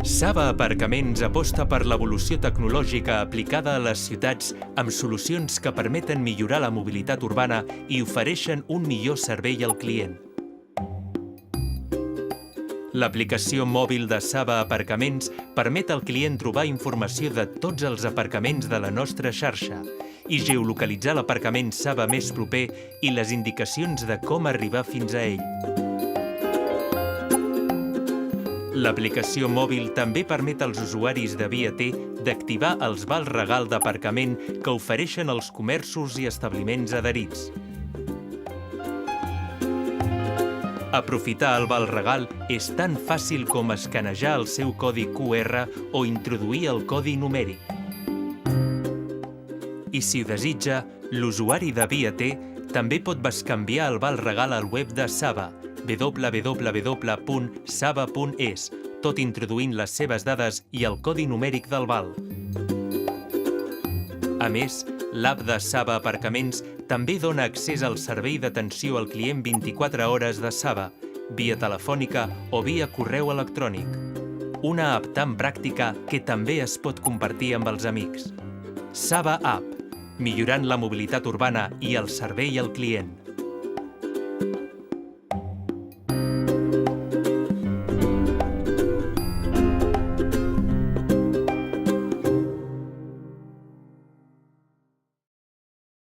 Saba Aparcaments aposta per l'evolució tecnològica aplicada a les ciutats amb solucions que permeten millorar la mobilitat urbana i ofereixen un millor servei al client. L'aplicació mòbil de Saba Aparcaments permet al client trobar informació de tots els aparcaments de la nostra xarxa i geolocalitzar l'aparcament Saba més proper i les indicacions de com arribar fins a ell. L'aplicació mòbil també permet als usuaris de Via T d'activar els vals regal d'aparcament que ofereixen els comerços i establiments adherits. Aprofitar el val regal és tan fàcil com escanejar el seu codi QR o introduir el codi numèric. I si ho desitja, l'usuari de Via T també pot bescanviar el val regal al web de Saba, www.saba.es, tot introduint les seves dades i el codi numèric del val. A més, l'app de Saba Aparcaments també dona accés al servei d'atenció al client 24 hores de Saba, via telefònica o via correu electrònic. Una app tan pràctica que també es pot compartir amb els amics. Saba App, millorant la mobilitat urbana i el servei al client.